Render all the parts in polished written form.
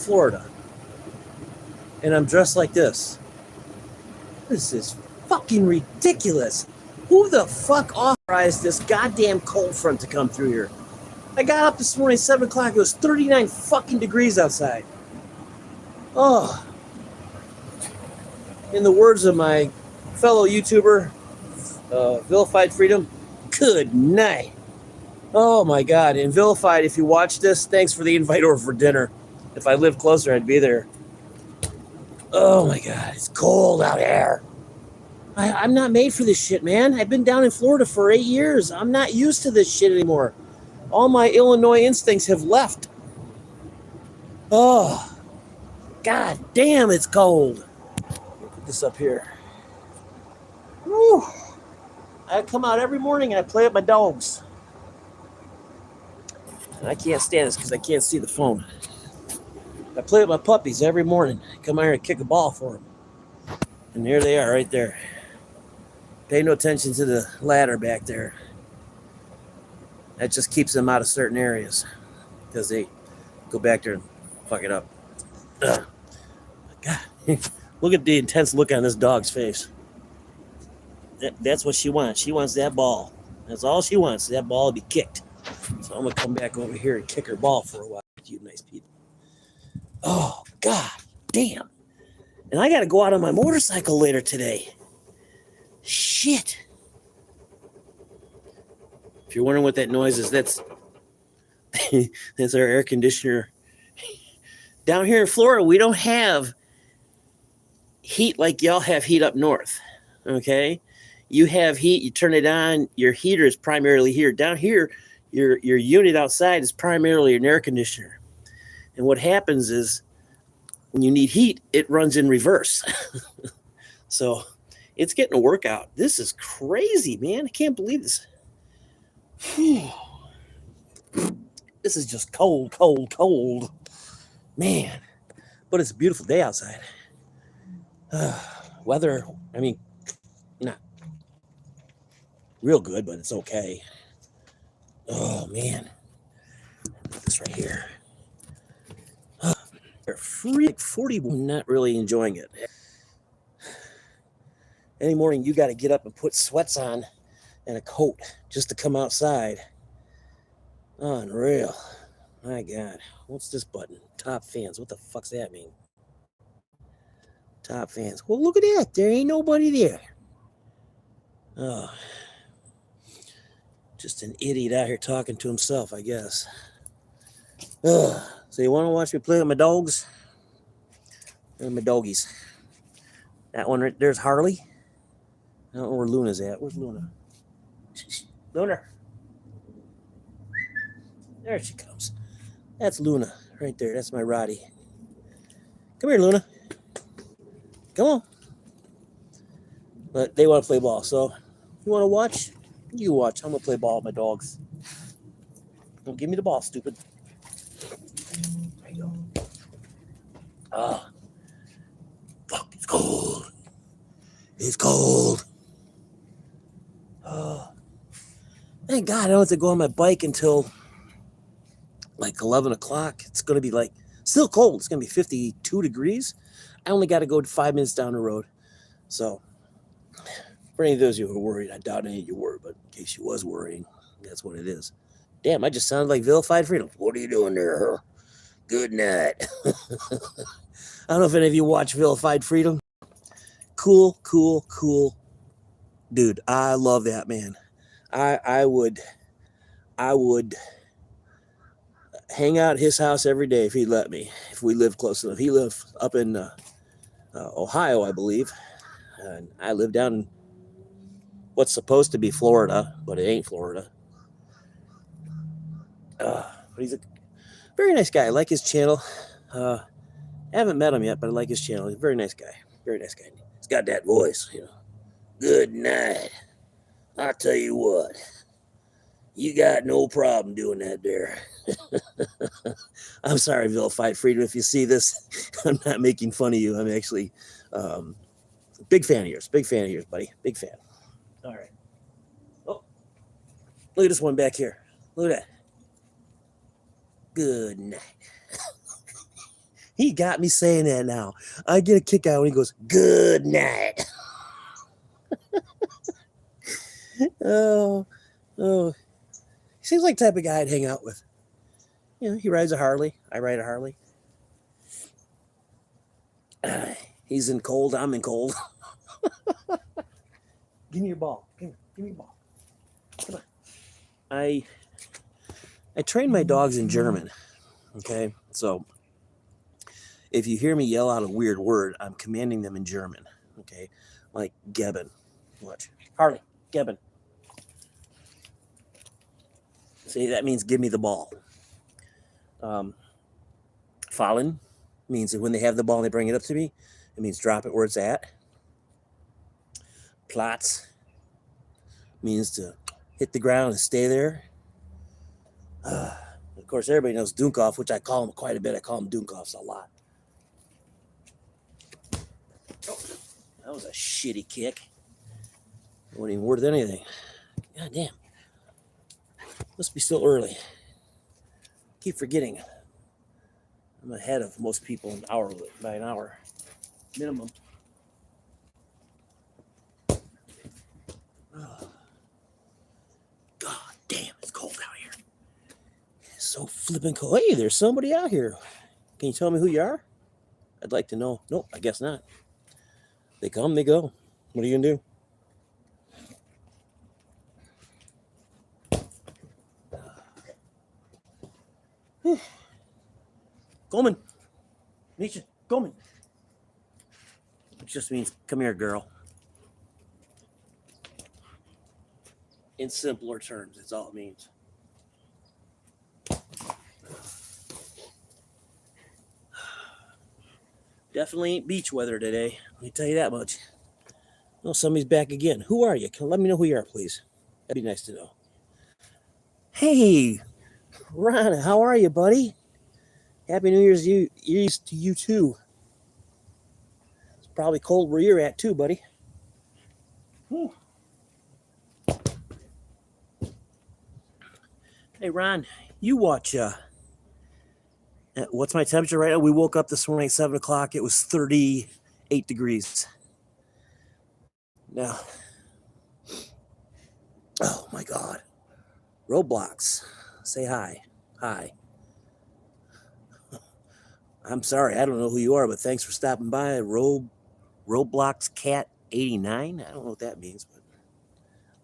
Florida, and I'm dressed like this. This is fucking ridiculous. Who the fuck authorized this goddamn cold front to come through here? I got up this morning, 7 o'clock. It was 39 fucking degrees outside. Oh. In the words of my fellow YouTuber, Vilified Freedom, good night. Oh my God. And Vilified, if you watch this, thanks for the invite over for dinner. If I lived closer, I'd be there. Oh my God. It's cold out here. I'm not made for this shit, man. I've been down in Florida for 8 years. I'm not used to this shit anymore. All my Illinois instincts have left. Oh, God damn, it's cold. Put this up here. Woo. I come out every morning and I play with my dogs. And I can't stand this because I can't see the phone. I play with my puppies every morning. I come out here and kick a ball for them. And here they are right there. Pay no attention to the ladder back there. That just keeps them out of certain areas because they go back there and fuck it up. Ugh. God, look at the intense look on this dog's face. That's what she wants. She wants that ball. That's all she wants. That ball to be kicked. So I'm going to come back over here and kick her ball for a while. You nice people. Oh, God damn. And I got to go out on my motorcycle later today. Shit. If you're wondering what that noise is, that's that's our air conditioner. Down here in Florida, we don't have heat like y'all have heat up north. Okay? You have heat, you turn it on, your heater is primarily here. Down here, your unit outside is primarily an air conditioner. And what happens is when you need heat, it runs in reverse. So it's getting a workout. This is crazy, man. I can't believe this. This is just cold, cold, cold. Man. But it's a beautiful day outside. Weather, I mean, not real good, but it's okay. Oh, man. Put this right here. They're free, like 40. Not really enjoying it. Any morning, you got to get up and put sweats on and a coat just to come outside. Unreal. My God. What's this button? Top fans. What the fuck's that mean? Top fans. Well, look at that. There ain't nobody there. Oh. Just an idiot out here talking to himself, I guess. Ugh. So you want to watch me play with my dogs? And my doggies. That one right there's Harley. I don't know where Luna's at. Where's Luna? Luna. There she comes. That's Luna right there. That's my Roddy. Come here, Luna. Come on. But they want to play ball. So you want to watch? You watch. I'm going to play ball with my dogs. Don't give me the ball, stupid. There you go. Ah. Fuck, it's cold. It's cold. Oh. Thank God I don't have to go on my bike until like 11 o'clock. It's going to be like still cold. It's going to be 52 degrees. I only got to go 5 minutes down the road. So for any of those of you who are worried, I doubt any of you were, but in case you was worrying, that's what it is. Damn, I just sounded like Vilified Freedom. What are you doing there? Good night. I don't know if any of you watch Vilified Freedom. Cool, cool, cool. Dude, I love that man. I would hang out at his house every day if he'd let me, if we lived close enough. He lived up in Ohio, I believe. And I live down in what's supposed to be Florida, but it ain't Florida. But he's a very nice guy. I like his channel. I haven't met him yet, but I like his channel. He's a very nice guy. Very nice guy. He's got that voice, you know. Good night. I'll tell you what. You got no problem doing that there. I'm sorry, Vilified Freedom, if you see this. I'm not making fun of you. I'm actually big fan of yours. Big fan of yours, buddy. Big fan. All right. Oh, look at this one back here. Look at that. Good night. He got me saying that now. I get a kick out when he goes, good night. Oh, oh. He seems like the type of guy I'd hang out with. You know, he rides a Harley. I ride a Harley. He's in cold. I'm in cold. Give me your ball. Give me your ball. Come on. I train my dogs in German. Okay, so if you hear me yell out a weird word, I'm commanding them in German. Okay, like Geben. Watch. Harley, Geben. See, that means give me the ball. Fallen means that when they have the ball and they bring it up to me, it means drop it where it's at. Platz means to hit the ground and stay there. Of course, everybody knows Dunkov, which I call him quite a bit. I call him Dunkovs a lot. Oh, that was a shitty kick. It wasn't even worth anything. God damn. Must be still early. Keep forgetting. I'm ahead of most people by an hour minimum. Oh. God damn, it's cold out here. It's so flipping cold. Hey, there's somebody out here. Can you tell me who you are? I'd like to know. Nope, I guess not. They come, they go. What are you gonna do? Coleman. Misha, Coleman. It just means, come here, girl. In simpler terms, that's all it means. Definitely ain't beach weather today. Let me tell you that much. Oh, somebody's back again. Who are you? Let me know who you are, please. That'd be nice to know. Hey, Ron, how are you, buddy? Happy New Year's to you too. It's probably cold where you're at too, buddy. Whew. Hey, Ron, you watch. What's my temperature right now? We woke up this morning at 7 o'clock. It was 38 degrees. Now, oh my God. Roblox, say hi. Hi. I'm sorry, I don't know who you are, but thanks for stopping by. Roblox Cat 89. I don't know what that means, but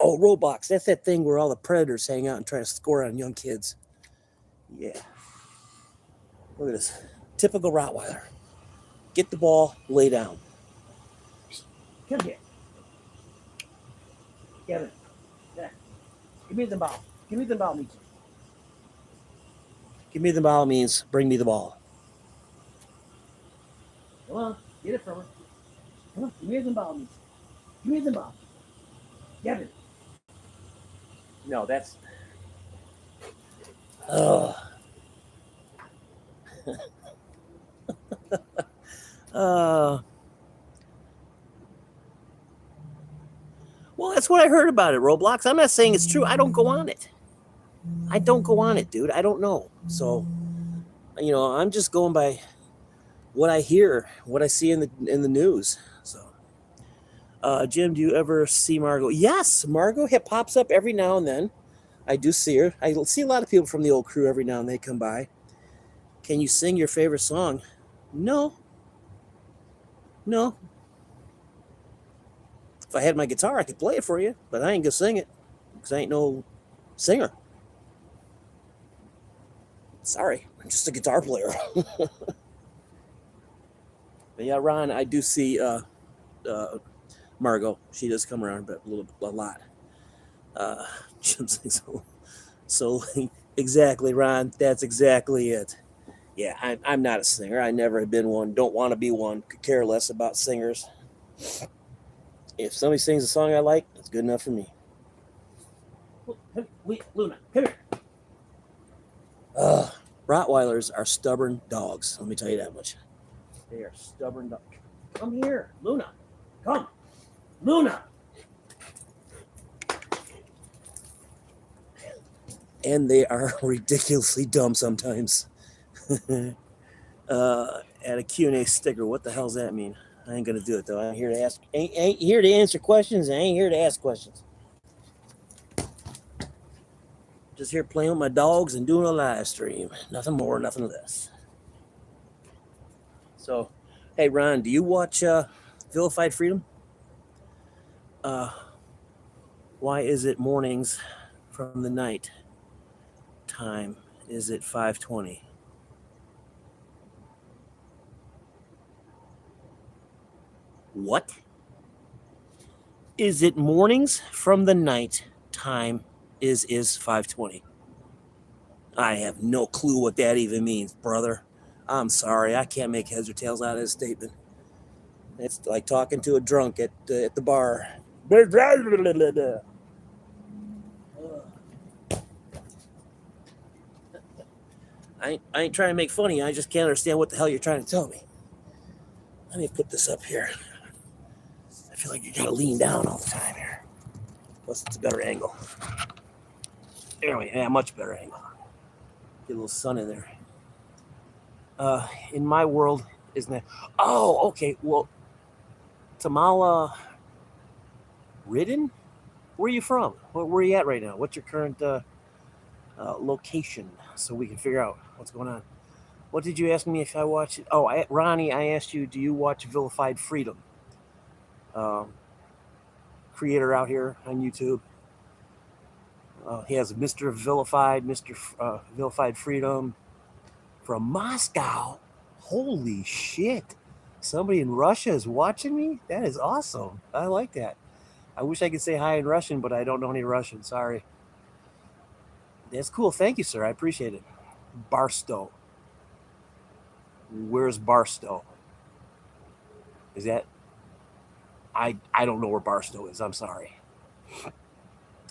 oh, Roblox. That's that thing where all the predators hang out and try to score on young kids. Yeah. Look at this. Typical Rottweiler. Get the ball, lay down. Come here. Kevin. Yeah. Give me the ball. Give me the ball, Michi. Give me the ball means bring me the ball. Come on, get it from her. Come on, give me the ball, Michi. Give me the ball. Kevin. No, that's. Oh. Well, that's what I heard about it, Roblox. I'm not saying it's true. I don't go on it. Dude. I don't know. So, you know, I'm just going by what I hear, what I see in the news. So, Jim, do you ever see Margot? Yes, Margot pops up every now and then. I do see her. I see a lot of people from the old crew every now and then they come by. Can you sing your favorite song? No. If I had my guitar, I could play it for you, but I ain't gonna sing it because I ain't no singer. Sorry, I'm just a guitar player. But yeah, Ron, I do see Margot. She does come around, but a lot. So exactly, Ron. That's exactly it. Yeah, I'm not a singer. I never have been one. Don't want to be one. Could care less about singers. If somebody sings a song I like, that's good enough for me. Wait, Luna, come here. Rottweilers are stubborn dogs. Let me tell you that much. They are stubborn dogs. Come here, Luna. Come. Luna. And they are ridiculously dumb sometimes. Add a Q&A sticker. What the hell's that mean? I ain't gonna do it though. I'm here to ask. Ain't here to answer questions. I ain't here to ask questions. Just here playing with my dogs and doing a live stream. Nothing more, nothing less. So, hey Ron, do you watch Vilified Freedom? Why is it mornings from the night time? Is it 5:20? What? Is it mornings from the night time is 5:20? I have no clue what that even means, brother. I'm sorry, I can't make heads or tails out of this statement. It's like talking to a drunk at the bar. I ain't trying to make funny. I just can't understand what the hell you're trying to tell me. Let me put this up here. I feel like you gotta lean down all the time here. Plus, it's a better angle. Anyway, yeah, much better angle. Get a little sun in there. In my world, isn't it? Oh, okay. Well, Tamala Ridden? Where are you from? Where are you at right now? What's your current location so we can figure out what's going on? What did you ask me if I watch it? Oh, Ronnie, I asked you, do you watch Vilified Freedom? Creator out here on YouTube. He has Mr. Vilified, Vilified Freedom from Moscow. Holy shit. Somebody in Russia is watching me? That is awesome. I like that. I wish I could say hi in Russian, but I don't know any Russian. Sorry. That's cool. Thank you, sir. I appreciate it. Barstow. Where's Barstow? Is that... I don't know where Barstow is. I'm sorry.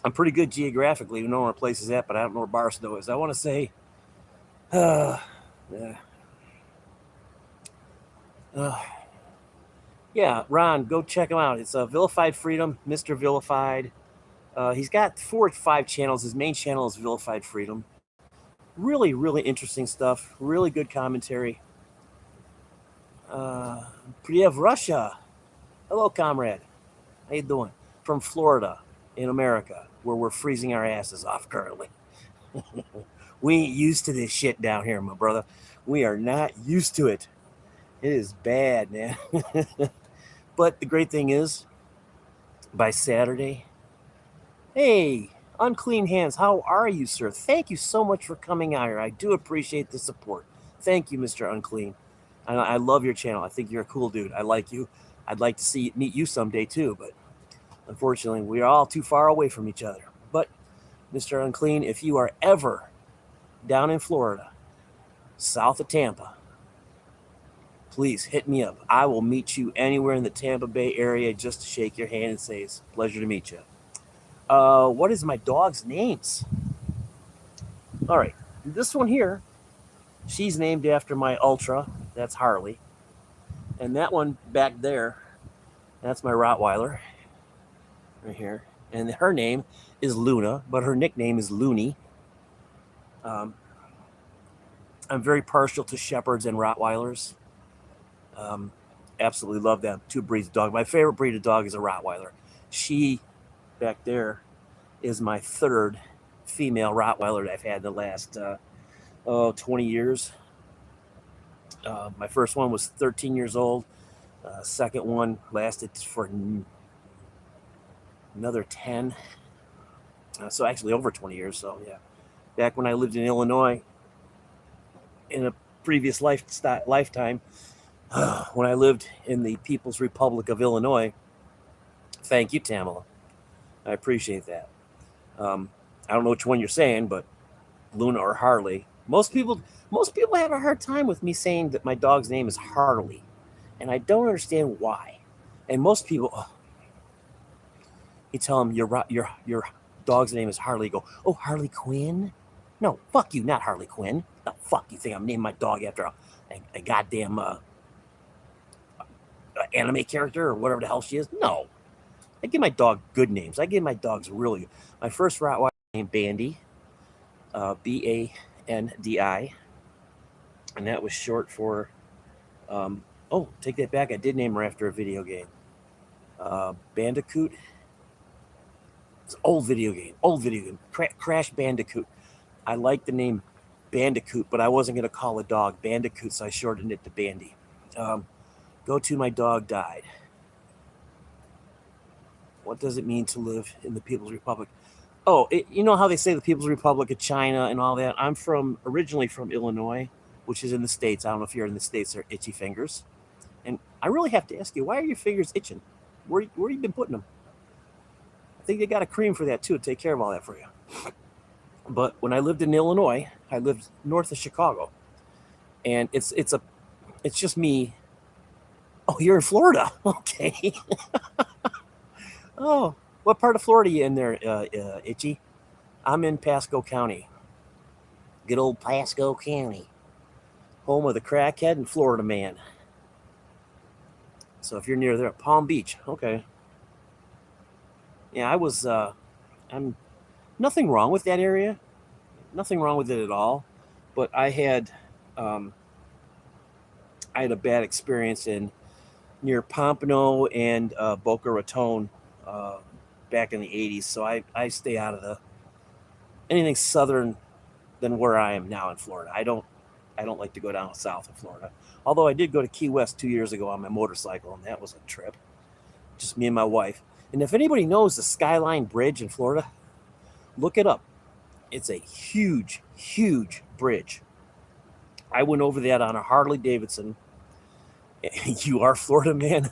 I'm pretty good geographically. You know where a place is at, but I don't know where Barstow is. I want to say... yeah, Ron, go check him out. It's Vilified Freedom, Mr. Vilified. He's got 4 or 5 channels. His main channel is Vilified Freedom. Really, really interesting stuff. Really good commentary. Priyev, Russia. Hello, comrade. How you doing? From Florida in America, where we're freezing our asses off currently. We ain't used to this shit down here, my brother. We are not used to it. It is bad, man. But the great thing is, by Saturday, hey, Unclean Hands, how are you, sir? Thank you so much for coming out here. I do appreciate the support. Thank you, Mr. Unclean. I love your channel. I think you're a cool dude. I like you. I'd like to meet you someday too, but unfortunately, we are all too far away from each other. But, Mr. Unclean, if you are ever down in Florida, south of Tampa, please hit me up. I will meet you anywhere in the Tampa Bay area just to shake your hand and say it's a pleasure to meet you. What is my dog's names? All right, this one here, she's named after my Ultra. That's Harley. And that one back there, that's my Rottweiler right here. And her name is Luna, but her nickname is Looney. I'm very partial to Shepherds and Rottweilers. Absolutely love them. 2 breeds of dog. My favorite breed of dog is a Rottweiler. She, back there, is my 3rd female Rottweiler that I've had in the last 20 years. My first one was 13 years old. Second one lasted for another 10. So actually over 20 years. So yeah, back when I lived in Illinois in a previous lifetime, when I lived in the People's Republic of Illinois. Thank you, Tamala. I appreciate that. I don't know which one you're saying, but Luna or Harley. Most people have a hard time with me saying that my dog's name is Harley, and I don't understand why. And most people, you tell them your dog's name is Harley. Go, oh, Harley Quinn? No, fuck you, not Harley Quinn. The fuck you think I'm naming my dog after a goddamn anime character or whatever the hell she is? No. I give my dog good names. I give my dogs really good. My first Rottweiler named Bandy, Bandi, and that was short for Oh, take that back. I did name her after a video game. Bandicoot. It's an old video game. Crash Bandicoot. I like the name Bandicoot, but I wasn't going to call a dog Bandicoot, so I shortened it to Bandy. Go to my dog died. What does it mean to live in the People's Republic? Oh, you know how they say the People's Republic of China and all that? I'm originally from Illinois, which is in the States. I don't know if you're in the States, they're itchy fingers. And I really have to ask you, why are your fingers itching? Where you been putting them? I think they got a cream for that too, to take care of all that for you. But when I lived in Illinois, I lived north of Chicago. And it's just me. Oh, you're in Florida. Okay. Oh, what part of Florida are you in there, Itchy? I'm in Pasco County. Good old Pasco County. Home of the crackhead and Florida man. So if you're near there, Palm Beach. Okay. Yeah, I'm nothing wrong with that area. Nothing wrong with it at all. But I had a bad experience near Pompano and Boca Raton back in the 80s. So I stay out of anything southern than where I am now in Florida. I don't like to go down south of Florida. Although I did go to Key West 2 years ago on my motorcycle, and that was a trip. Just me and my wife. And if anybody knows the Skyline Bridge in Florida, look it up. It's a huge, huge bridge. I went over that on a Harley Davidson. You are Florida, man.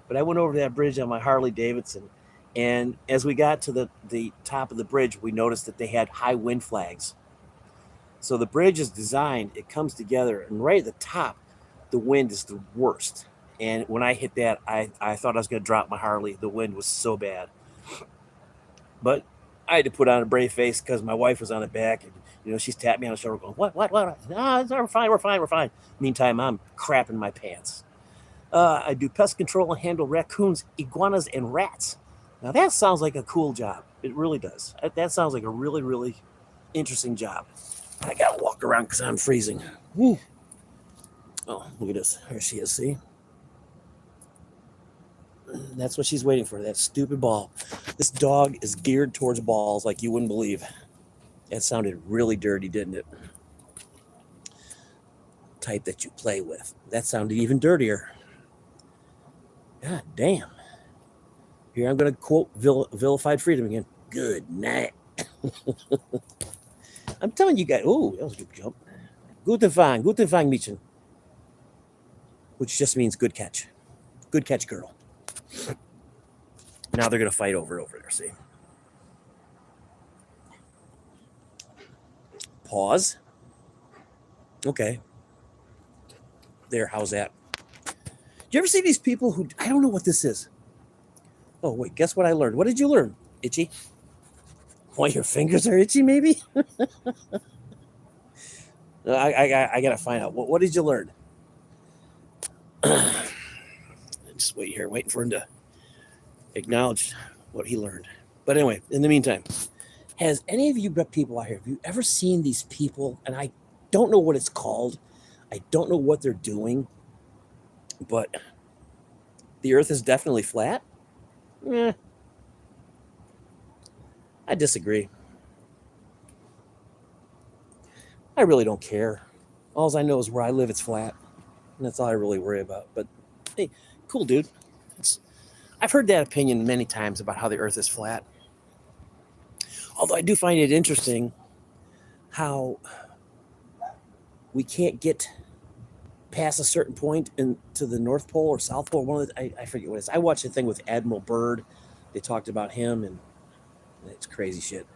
But I went over that bridge on my Harley Davidson. And as we got to the top of the bridge, we noticed that they had high wind flags. So the bridge is designed, it comes together, and right at the top, the wind is the worst. And when I hit that, I thought I was going to drop my Harley. The wind was so bad. But I had to put on a brave face because my wife was on the back, and she's tapping me on the shoulder going, what? No, we're fine. Meantime, I'm crapping my pants. I do pest control and handle raccoons, iguanas, and rats. Now that sounds like a cool job. It really does. That sounds like a really, really interesting job. I gotta walk around because I'm freezing. Woo. Oh, look at this. There she is, see? That's what she's waiting for, that stupid ball. This dog is geared towards balls like you wouldn't believe. That sounded really dirty, didn't it? Type that you play with. That sounded even dirtier. God damn. Here I'm going to quote Vilified Freedom again. Good night. I'm telling you guys. Oh, that was a good jump. Guten Fang, Mädchen. Which just means good catch. Good catch, girl. Now they're going to fight over there, see? Pause. Okay. There, how's that? Do you ever see these people who, I don't know what this is. Oh, wait, guess what I learned? What did you learn, Itchy? Why your fingers are itchy, maybe? I got to find out. What did you learn? Just wait here, waiting for him to acknowledge what he learned. But anyway, in the meantime, has any of you people out here, have you ever seen these people? And I don't know what it's called. I don't know what they're doing. But the earth is definitely flat. I disagree. I really don't care. All I know is where I live, it's flat. And that's all I really worry about. But hey, cool, dude. I've heard that opinion many times about how the earth is flat. Although I do find it interesting how we can't get past a certain point into the North Pole or South Pole. I forget what it is. I watched a thing with Admiral Byrd. They talked about him, and it's crazy shit.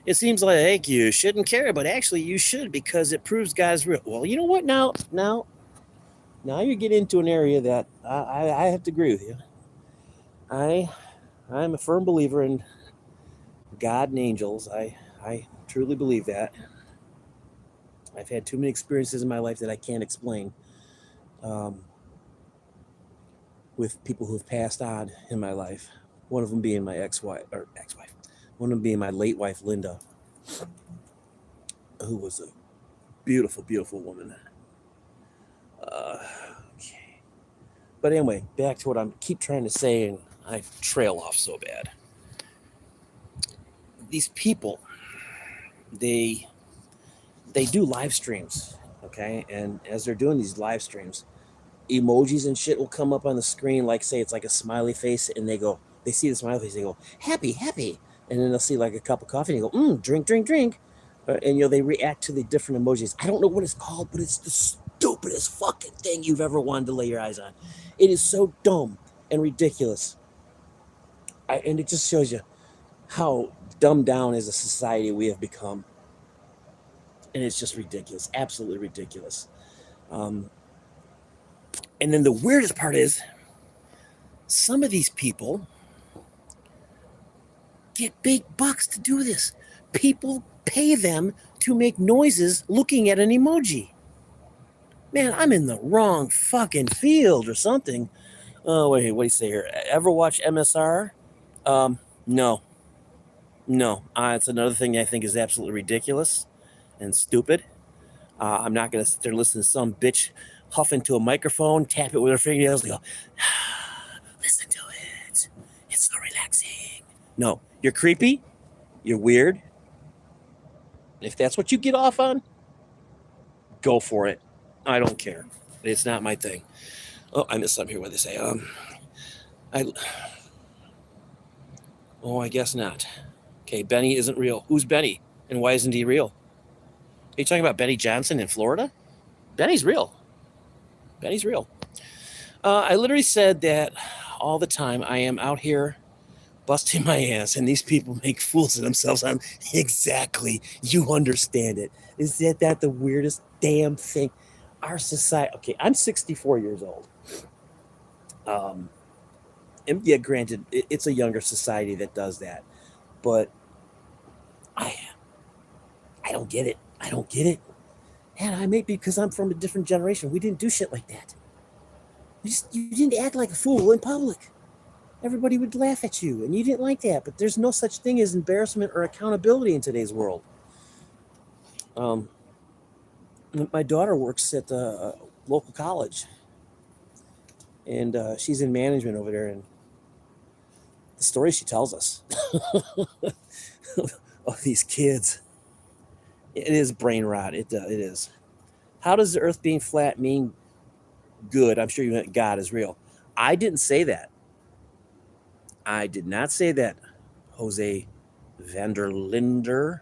It seems like you shouldn't care, but actually you should, because it proves God's real. Well, you know what? Now you get into an area that I have to agree with you. I'm a firm believer in God and angels. I truly believe that. I've had too many experiences in my life that I can't explain with people who have passed on in my life. One of them being my ex-wife. One of them being my late wife, Linda. who was a beautiful, beautiful woman. Okay. But anyway, back to what I keep trying to say, and I trail off so bad. These people, they do live streams, okay? And as they're doing these live streams, emojis and shit will come up on the screen, like say it's like a smiley face, and they see the smiley face, they go, happy, happy. And then they'll see like a cup of coffee, and they go, drink, drink, drink. And they react to the different emojis. I don't know what it's called, but it's the stupidest fucking thing you've ever wanted to lay your eyes on. It is so dumb and ridiculous. And it just shows you how dumbed down as a society we have become. And it's just ridiculous, absolutely ridiculous. And then the weirdest part is, some of these people get big bucks to do this. People pay them to make noises looking at an emoji. Man, I'm in the wrong fucking field or something. Oh, wait, what do you say here? Ever watch MSR? No. It's another thing I think is absolutely ridiculous and stupid. I'm not going to sit there and listen to some bitch huff into a microphone, tap it with her fingernails, and go, listen to it. It's so relaxing. No, you're creepy. You're weird. If that's what you get off on, go for it. I don't care. It's not my thing. Oh, I missed something here. What they say? I guess not. Okay, Benny isn't real. Who's Benny? And why isn't he real? Are you talking about Benny Johnson in Florida? Benny's real. Benny's real. I literally said that all the time. I am out here busting my ass, and these people make fools of themselves. Exactly. You understand it. Is that the weirdest damn thing? Our society. Okay, I'm 64 years old. And yeah, granted, it's a younger society that does that, but I don't get it. I don't get it. And I may be because I'm from a different generation. We didn't do shit like that. You didn't act like a fool in public. Everybody would laugh at you, and you didn't like that. But there's no such thing as embarrassment or accountability in today's world. My daughter works at the local college, and she's in management over there. And the story she tells us of these kids, it is brain rot. It is. How does the earth being flat mean good? I'm sure you meant God is real. I didn't say that. I did not say that, Jose Vanderlinder.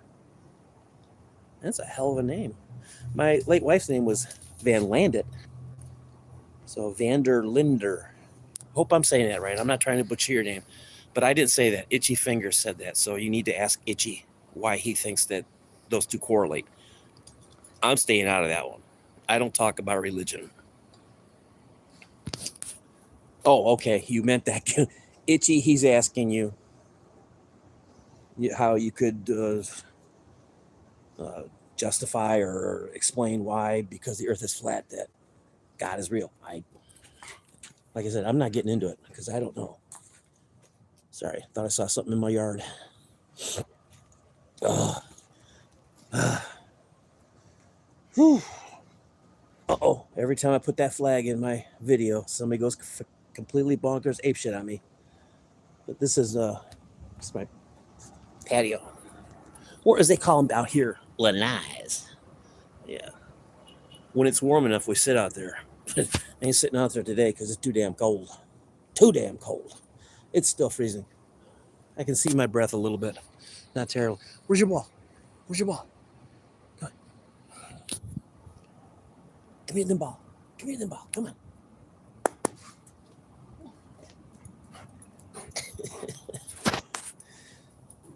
That's a hell of a name. My late wife's name was Van Landit. So Vanderlinder. Hope I'm saying that right. I'm not trying to butcher your name. But I didn't say that. Itchy Fingers said that. So you need to ask Itchy why he thinks that those two correlate. I'm staying out of that one. I don't talk about religion. Oh, okay. You meant that. Itchy, he's asking you how you could justify or explain why, because the earth is flat, that God is real. Like I said, I'm not getting into it because I don't know. Sorry, thought I saw something in my yard. Uh-oh. Every time I put that flag in my video, somebody goes completely bonkers apeshit on me. But this is my patio. Or as they call them out here, lanais. Yeah. When it's warm enough, we sit out there. I ain't sitting out there today because it's too damn cold. Too damn cold. It's still freezing. I can see my breath a little bit. Not terrible. Where's your ball? Where's your ball? Come on. Give me the ball. Give me the ball. Come on.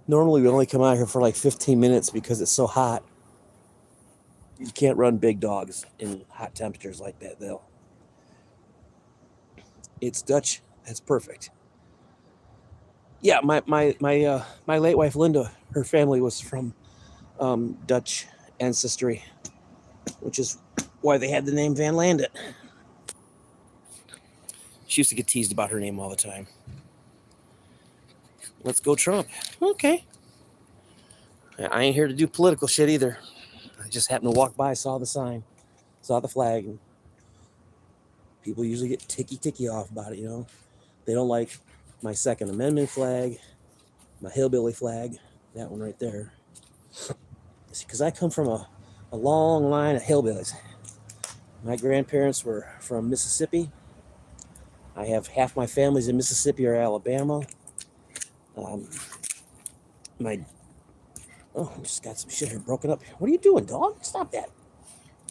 Normally, we only come out here for like 15 minutes because it's so hot. You can't run big dogs in hot temperatures like that, though. It's Dutch. That's perfect. Yeah, my late wife Linda, her family was from Dutch ancestry, which is why they had the name Van Landit. She used to get teased about her name all the time. Let's go Trump. Okay. I ain't here to do political shit either. just happened to walk by, saw the sign, saw the flag, and people usually get ticky off about it, you know. They don't like my Second Amendment flag, my hillbilly flag, that one right there. Because I come from a long line of hillbillies. My grandparents were from Mississippi. I have half my family's in Mississippi or Alabama. Oh, I just got some shit here broken up. What are you doing, dog? Stop that.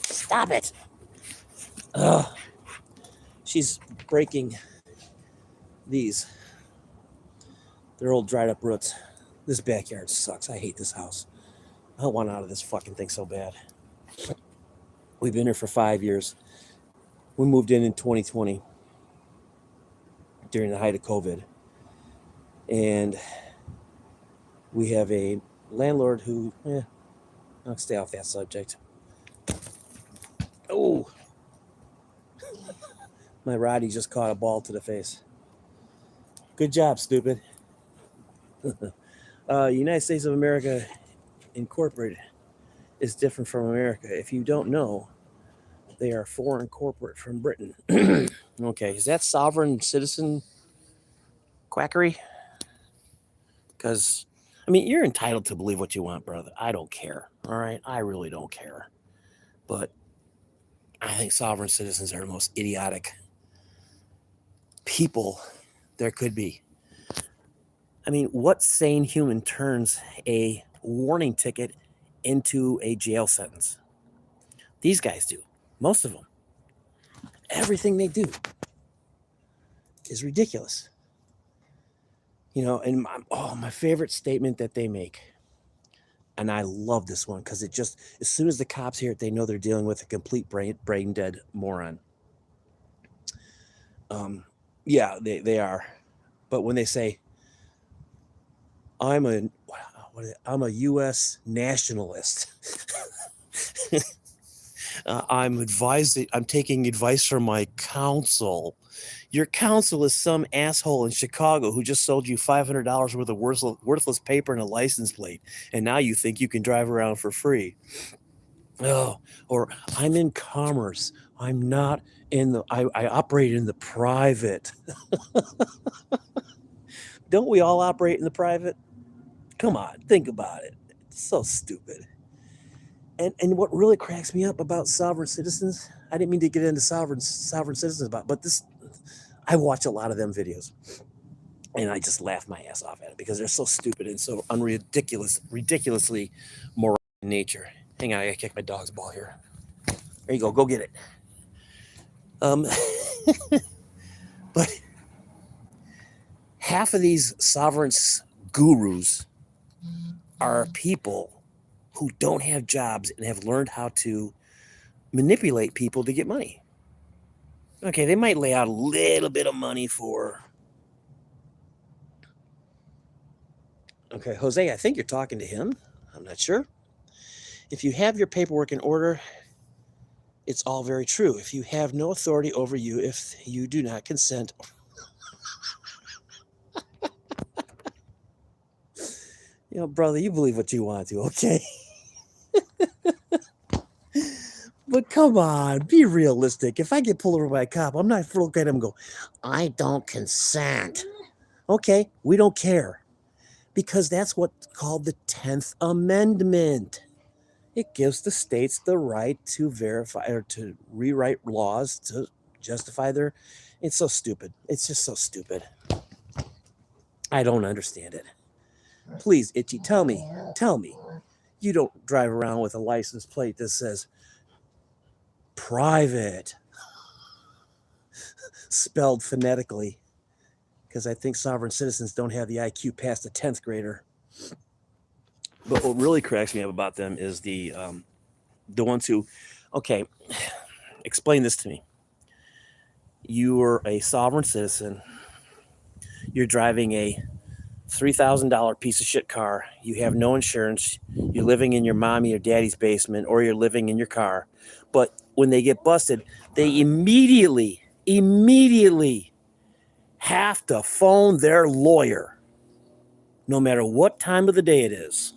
Stop it. She's breaking these. They're old dried up roots. This backyard sucks. I hate this house. I want out of this fucking thing so bad. We've been here for 5 years. We moved in 2020 during the height of COVID. And we have a landlord who, I'll stay off that subject. Oh, my Roddy just caught a ball to the face. Good job, stupid. United States of America Incorporated is different from America. If you don't know, they are foreign corporate from Britain. Okay, is that sovereign citizen quackery? Because, I mean, you're entitled to believe what you want, brother. I don't care. All right? I really don't care. But I think sovereign citizens are the most idiotic people there could be. I mean, what sane human turns a warning ticket into a jail sentence? These guys do. Most of them. Everything they do is ridiculous. You know, and my favorite statement that they make, and I love this one because it just, as soon as the cops hear it, they know they're dealing with a complete brain dead moron. Yeah, they are. But when they say, I'm a U.S. nationalist. I'm taking advice from my counsel. Your counsel is some asshole in Chicago who just sold you $500 worth of worthless paper and a license plate, and now you think you can drive around for free. Oh, or I'm in commerce. I'm not I operate in the private. Don't we all operate in the private? Come on, think about it. It's so stupid. And what really cracks me up about sovereign citizens, I didn't mean to get into sovereign citizens but this, I watch a lot of them videos, and I just laugh my ass off at it because they're so stupid and so ridiculously moral in nature. Hang on, I gotta kick my dog's ball here. There you go. Go get it. But half of these sovereign gurus are people who don't have jobs and have learned how to manipulate people to get money. Okay, they might lay out a little bit of money for... Okay, Jose, I think you're talking to him. I'm not sure. If you have your paperwork in order, it's all very true. If you have no authority over you, if you do not consent... You know, brother, you believe what you want to, okay? But come on, be realistic. If I get pulled over by a cop, I'm not going to look at him and go, I don't consent. Okay, we don't care. Because that's what's called the 10th Amendment. It gives the states the right to verify or to rewrite laws to justify their... It's so stupid. It's just so stupid. I don't understand it. Please, Itchy, tell me, you don't drive around with a license plate that says private, spelled phonetically, because I think sovereign citizens don't have the IQ past a 10th grader. But what really cracks me up about them is the ones who, okay, explain this to me. You are a sovereign citizen. You're driving a $3,000 piece of shit car. You have no insurance. You're living in your mommy or daddy's basement, or you're living in your car. But when they get busted, they immediately have to phone their lawyer, no matter what time of the day it is.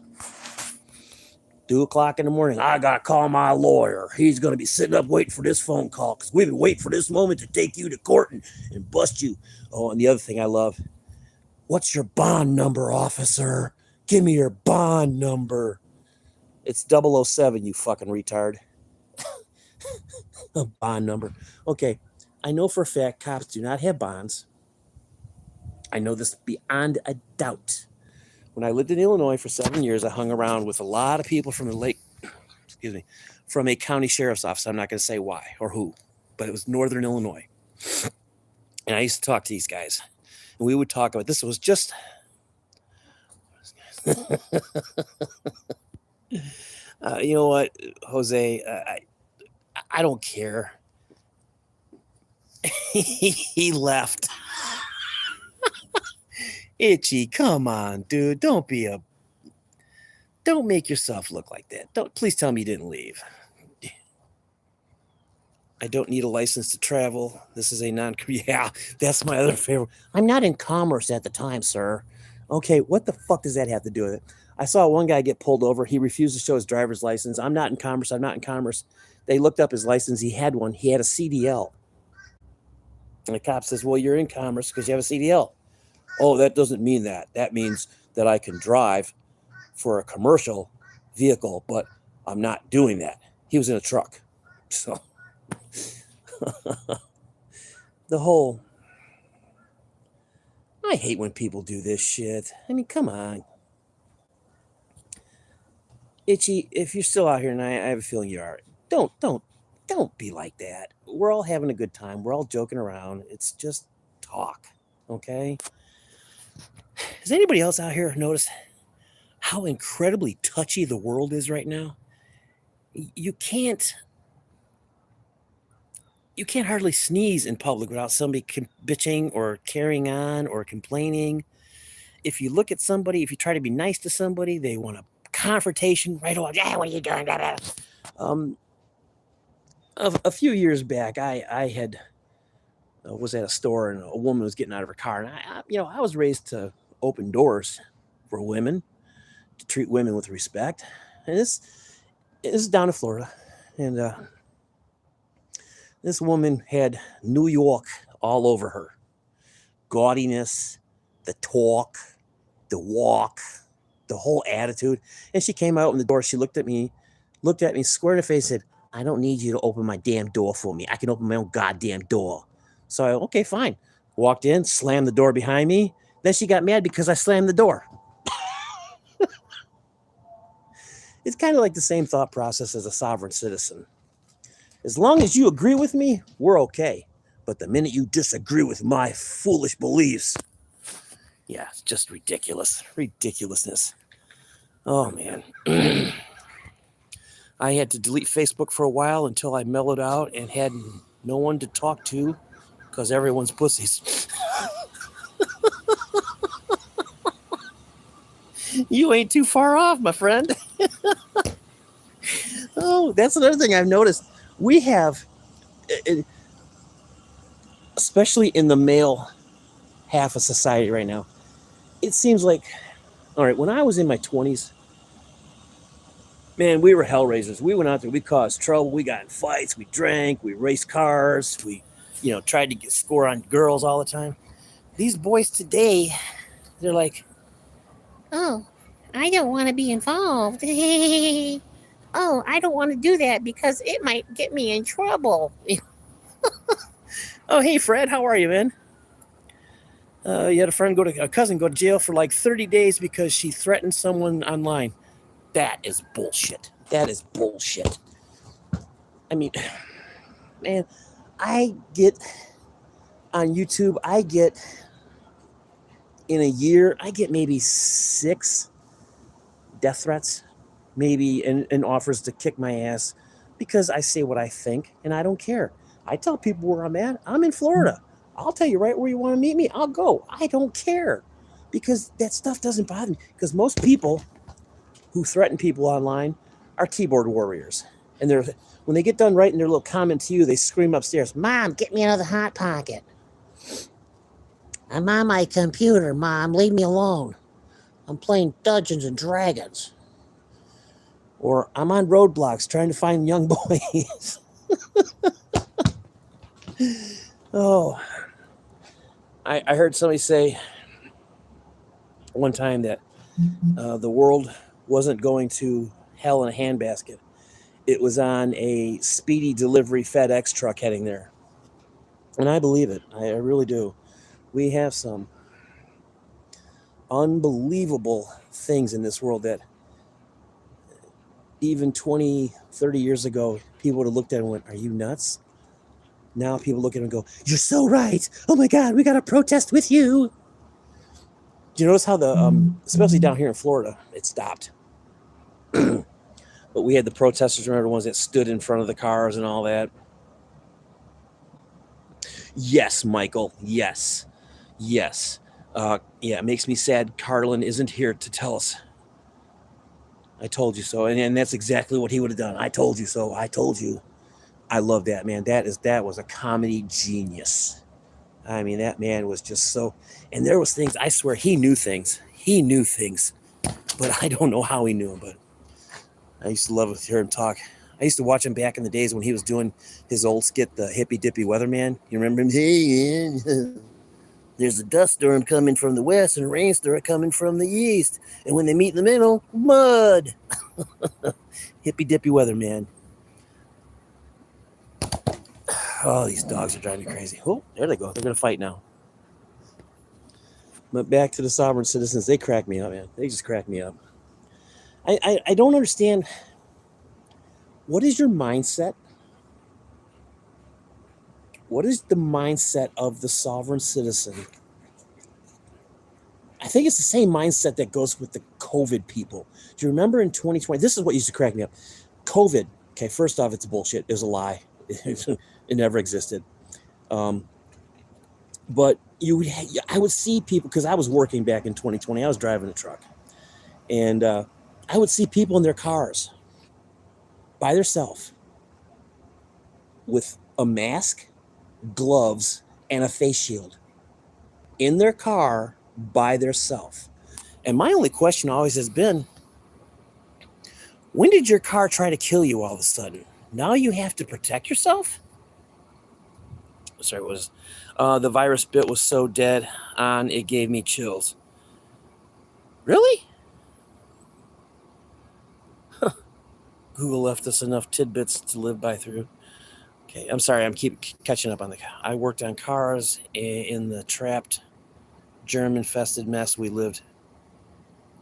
2:00 in the morning, I got to call my lawyer. He's going to be sitting up waiting for this phone call because we've been waiting for this moment to take you to court and bust you. Oh, and the other thing I love, what's your bond number, officer? Give me your bond number. It's 007, you fucking retard. A bond number. Okay, I know for a fact cops do not have bonds. I know this beyond a doubt. When I lived in Illinois for 7 years, I hung around with a lot of people from from a county sheriff's office. I'm not going to say why or who, but it was Northern Illinois. And I used to talk to these guys. And we would talk about this. Was just... you know what, Jose? I don't care. He left. Itchy, come on, dude. Don't make yourself look like that. Please tell me you didn't leave. I don't need a license to travel. This is a yeah, that's my other favorite. I'm not in commerce at the time, sir. Okay, what the fuck does that have to do with it? I saw one guy get pulled over. He refused to show his driver's license. I'm not in commerce. They looked up his license. He had one. He had a CDL. And the cop says, well, you're in commerce because you have a CDL. Oh, that doesn't mean that. That means that I can drive for a commercial vehicle, but I'm not doing that. He was in a truck. So I hate when people do this shit. I mean, come on. Itchy, if you're still out here, and I have a feeling you are, don't be like that. We're all having a good time. We're all joking around. It's just talk, okay? Has anybody else out here noticed how incredibly touchy the world is right now? You can't hardly sneeze in public without somebody bitching or carrying on or complaining. If you look at somebody, if you try to be nice to somebody, they want a confrontation right away. Yeah, what are you doing? A few years back, I had was at a store and a woman was getting out of her car, and I was raised to open doors for women, to treat women with respect. And this is down in Florida, and this woman had New York all over her. Gaudiness, the talk, the walk, the whole attitude. And she came out in the door. She looked at me square in the face, and said, I don't need you to open my damn door for me. I can open my own goddamn door. So I, okay, fine. Walked in, slammed the door behind me. Then she got mad because I slammed the door. It's kind of like the same thought process as a sovereign citizen. As long as you agree with me, we're okay. But the minute you disagree with my foolish beliefs, yeah, it's just ridiculous. Ridiculousness. Oh, man. I had to delete Facebook for a while until I mellowed out and had no one to talk to because everyone's pussies. You ain't too far off, my friend. Oh, that's another thing I've noticed. We have, especially in the male half of society right now, it seems like, all right, when I was in my 20s, man, we were hellraisers. We went out there, we caused trouble, we got in fights, we drank, we raced cars, we, tried to score on girls all the time. These boys today, they're like, oh, I don't want to be involved. Oh, I don't want to do that because it might get me in trouble. oh, hey, Fred, how are you, man? You had a cousin go to jail for like 30 days because she threatened someone online. That is bullshit. That is bullshit. I mean, man, I get on YouTube, in a year, I get maybe 6 death threats, maybe, and offers to kick my ass because I say what I think and I don't care. I tell people where I'm at. I'm in Florida. I'll tell you right where you want to meet me. I'll go. I don't care because that stuff doesn't bother me because most people who threaten people online are keyboard warriors. And when they get done writing their little comment to you, they scream upstairs, Mom, get me another Hot Pocket. I'm on my computer, Mom. Leave me alone. I'm playing Dungeons and Dragons. Or I'm on roadblocks trying to find young boys. Oh, I heard somebody say one time that the world wasn't going to hell in a handbasket. It was on a speedy delivery FedEx truck heading there. And I believe it. I really do. We have some unbelievable things in this world that even 20, 30 years ago, people would have looked at it and went, are you nuts? Now people look at it and go, you're so right. Oh my God, we got to protest with you. Do you notice how especially down here in Florida, it stopped? But we had the protesters, remember the ones that stood in front of the cars and all that? Yes, Michael. Yes. Yes. Yeah, it makes me sad Carlin isn't here to tell us. I told you so. And that's exactly what he would have done. I told you so. I told you. I love that, man. That was a comedy genius. I mean, that man was just so... And there was things, I swear, he knew things. He knew things. But I don't know how he knew them, but I used to love to hear him talk. I used to watch him back in the days when he was doing his old skit, the Hippy Dippy Weatherman. You remember him? Hey, man, there's a dust storm coming from the west and a rainstorm coming from the east. And when they meet in the middle, mud. Hippy Dippy Weatherman. Oh, these dogs are driving me crazy. Oh, there they go. They're going to fight now. But back to the sovereign citizens. They crack me up, man. They just crack me up. I don't understand. What is your mindset? What is the mindset of the sovereign citizen? I think it's the same mindset that goes with the COVID people. Do you remember in 2020? This is what used to crack me up. COVID. Okay, first off, it's bullshit. It was a lie. It never existed. But I would see people, because I was working back in 2020. I was driving a truck. And I would see people in their cars by themselves with a mask, gloves, and a face shield in their car by themselves. And my only question always has been, when did your car try to kill you all of a sudden? Now you have to protect yourself? Sorry, it was the virus bit was so dead on it gave me chills. Really? Google left us enough tidbits to live by through. Okay, I'm sorry, I'm keep catching up on I worked on cars in the trapped germ-infested mess we lived.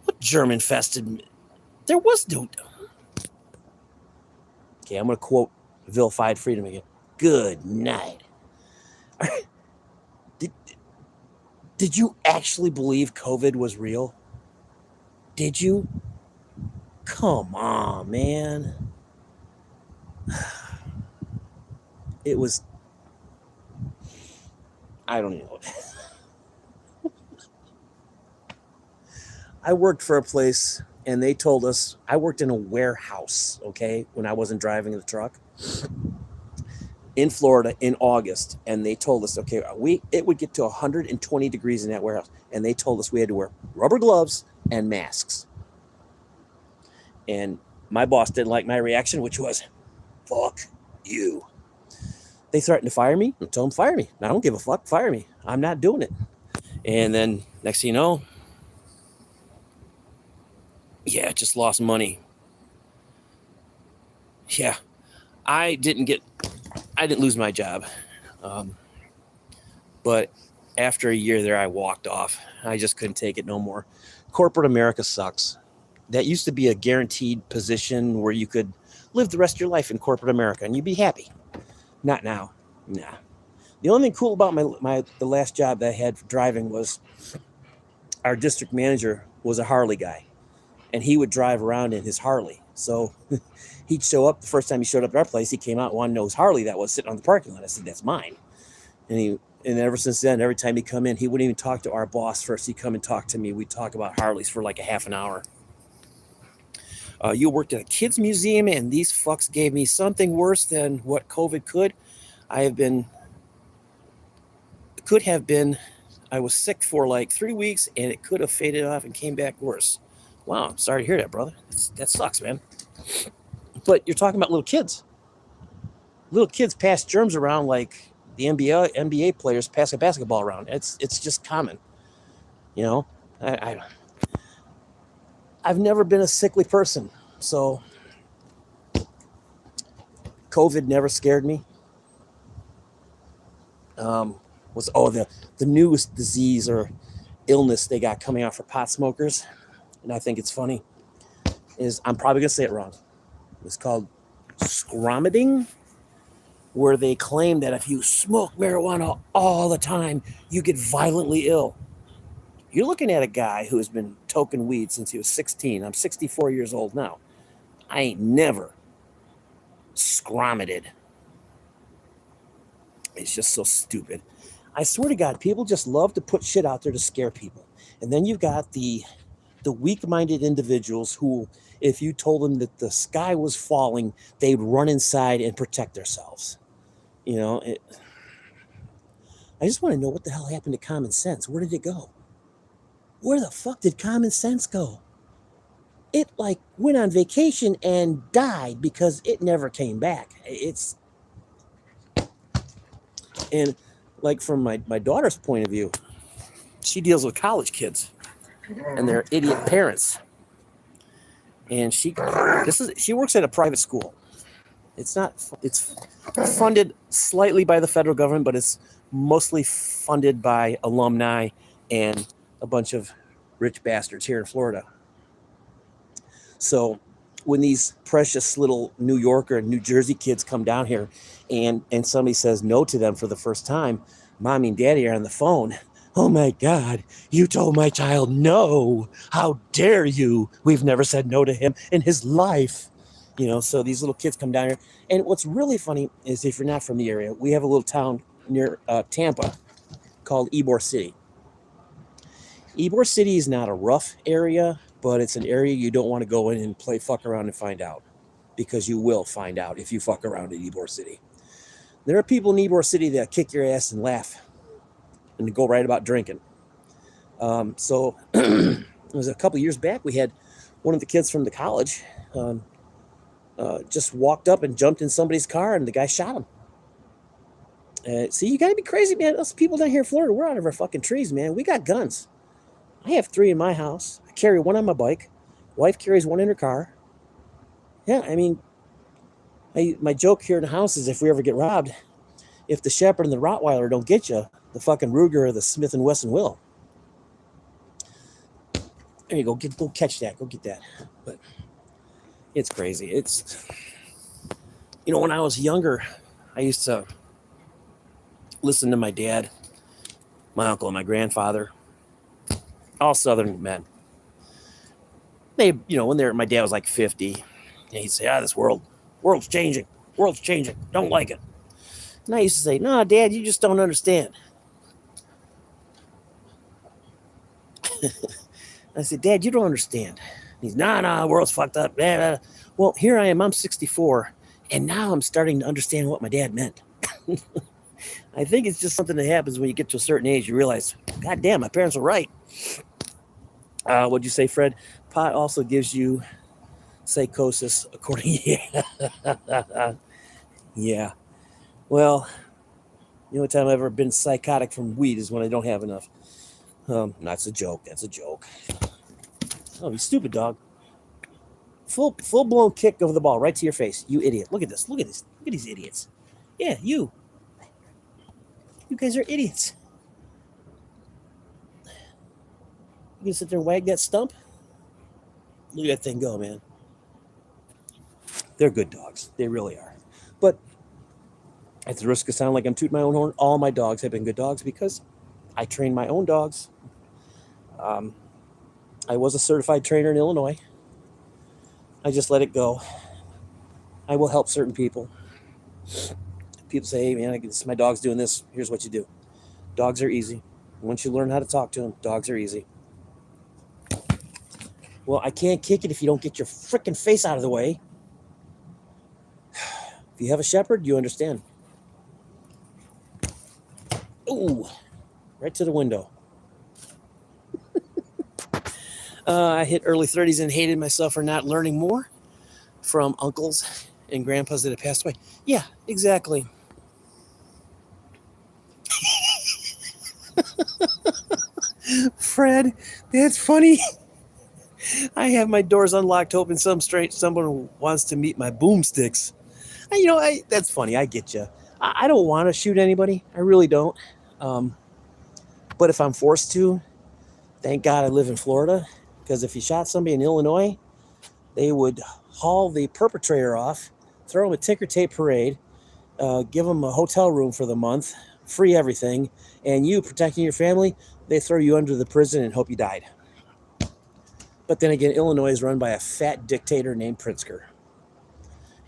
What germ-infested? There was no... Okay, I'm going to quote vilified freedom again. Good night. Did you actually believe COVID was real? Did you? Come on, man. It was... I don't even know. I worked for a place and they told us, I worked in a warehouse, okay, when I wasn't driving the truck in Florida in August. And they told us, okay, it would get to 120 degrees in that warehouse. And they told us we had to wear rubber gloves and masks. And my boss didn't like my reaction, which was, fuck you. They threatened to fire me. I told them, fire me. I don't give a fuck. Fire me. I'm not doing it. And then next thing you know, yeah, just lost money. Yeah, I didn't lose my job. But after a year there, I walked off. I just couldn't take it no more. Corporate America sucks. That used to be a guaranteed position where you could live the rest of your life in corporate America and you'd be happy. Not now. Nah. The only thing cool about the last job that I had for driving was our district manager was a Harley guy. And he would drive around in his Harley. So he'd show up. The first time he showed up at our place, he came out and wanted to know whose Harley that was sitting on the parking lot. I said, that's mine. And ever since then, every time he'd come in, he wouldn't even talk to our boss first. He'd come and talk to me. We'd talk about Harleys for like a half an hour. You worked at a kids museum, and these fucks gave me something worse than what COVID could. I was sick for like 3 weeks, and it could have faded off and came back worse. Wow, I'm sorry to hear that, brother. That sucks, man. But you're talking about little kids. Little kids pass germs around like the NBA players pass a basketball around. It's just common. You know, I've never been a sickly person, so COVID never scared me. The newest disease or illness they got coming out for pot smokers, and I think it's funny, is I'm probably gonna say it wrong. It's called scromiting, where they claim that if you smoke marijuana all the time, you get violently ill. You're looking at a guy who has been toking weed since he was 16. I'm 64 years old now. I ain't never scromited. It's just so stupid. I swear to God, people just love to put shit out there to scare people. And then you've got the weak-minded individuals who, if you told them that the sky was falling, they'd run inside and protect themselves. You know, I just want to know what the hell happened to common sense. Where did it go? Where the fuck did common sense go? It like went on vacation and died because it never came back. And like from my daughter's point of view, she deals with college kids and their idiot parents. And she works at a private school. It's funded slightly by the federal government, but it's mostly funded by alumni and a bunch of rich bastards here in Florida. So when these precious little New Yorker and New Jersey kids come down here and somebody says no to them for the first time, mommy and daddy are on the phone. Oh my God, you told my child no. How dare you? We've never said no to him in his life. You know, so these little kids come down here. And what's really funny is, if you're not from the area, we have a little town near Tampa called Ybor City. Ybor City is not a rough area, but it's an area you don't want to go in and play fuck around and find out, because you will find out if you fuck around in Ybor City. There are people in Ybor City that kick your ass and laugh and go right about drinking. So it was a couple years back, we had one of the kids from the college just walked up and jumped in somebody's car, and the guy shot him. See, you gotta be crazy, man. Us people down here in Florida, we're out of our fucking trees, man. We got guns. I have 3 in my house. I carry 1 on my bike. Wife carries 1 in her car. Yeah, I mean, my joke here in the house is, if we ever get robbed, if the Shepherd and the Rottweiler don't get you, the fucking Ruger or the Smith & Wesson will. There you go. Go catch that. Go get that. But it's crazy. It's, you know, when I was younger, I used to listen to my dad, my uncle, and my grandfather, all Southern men. They, you know, when my dad was like 50, and he'd say, this world's changing. World's changing. Don't like it. And I used to say, no, Dad, you just don't understand. I said, Dad, you don't understand. He's, nah, world's fucked up. Well, here I am. I'm 64, and now I'm starting to understand what my dad meant. I think it's just something that happens when you get to a certain age. You realize, God damn, my parents were right. What'd you say, Fred? Pot also gives you psychosis, according to yeah. Well, the only time I've ever been psychotic from weed is when I don't have enough. That's a joke. That's a joke. Oh, you stupid dog. Full blown kick over the ball right to your face. You idiot. Look at this. Look at this. Look at these idiots. Yeah, you. You guys are idiots. You gonna sit there and wag that stump? Look at that thing go, man. They're good dogs. They really are. But at the risk of sounding like I'm tooting my own horn, all my dogs have been good dogs because I train my own dogs. I was a certified trainer in Illinois. I just let it go. I will help certain people. People say, hey, man, my dog's doing this. Here's what you do. Dogs are easy. Once you learn how to talk to them, dogs are easy. Well, I can't kick it if you don't get your freaking face out of the way. If you have a shepherd, you understand. Ooh, right to the window. I hit early 30s and hated myself for not learning more. from uncles and grandpas that have passed away. Yeah, exactly. Fred, that's funny. I have my doors unlocked, hoping someone wants to meet my boomsticks. That's funny. I get you. I don't want to shoot anybody. I really don't. Um, but if I'm forced to, thank God I live in Florida. Because if you shot somebody in Illinois, they would haul the perpetrator off, throw him a ticker tape parade, give him a hotel room for the month, free everything, and you protecting your family, they throw you under the prison and hope you died. But then again, Illinois is run by a fat dictator named Pritzker.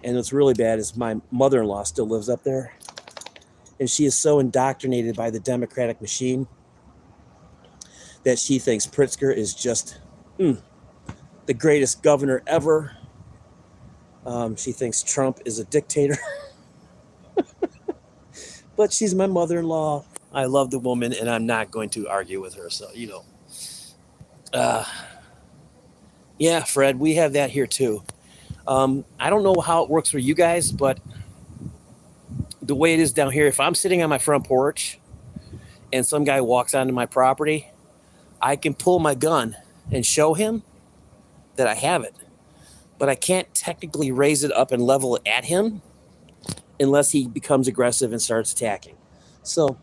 And what's really bad is my mother-in-law still lives up there. And she is so indoctrinated by the Democratic machine that she thinks Pritzker is just the greatest governor ever. She thinks Trump is a dictator. But she's my mother-in-law. I love the woman, and I'm not going to argue with her. So, yeah, Fred, we have that here too. I don't know how it works for you guys, but the way it is down here, if I'm sitting on my front porch and some guy walks onto my property, I can pull my gun and show him that I have it. But I can't technically raise it up and level it at him unless he becomes aggressive and starts attacking. So,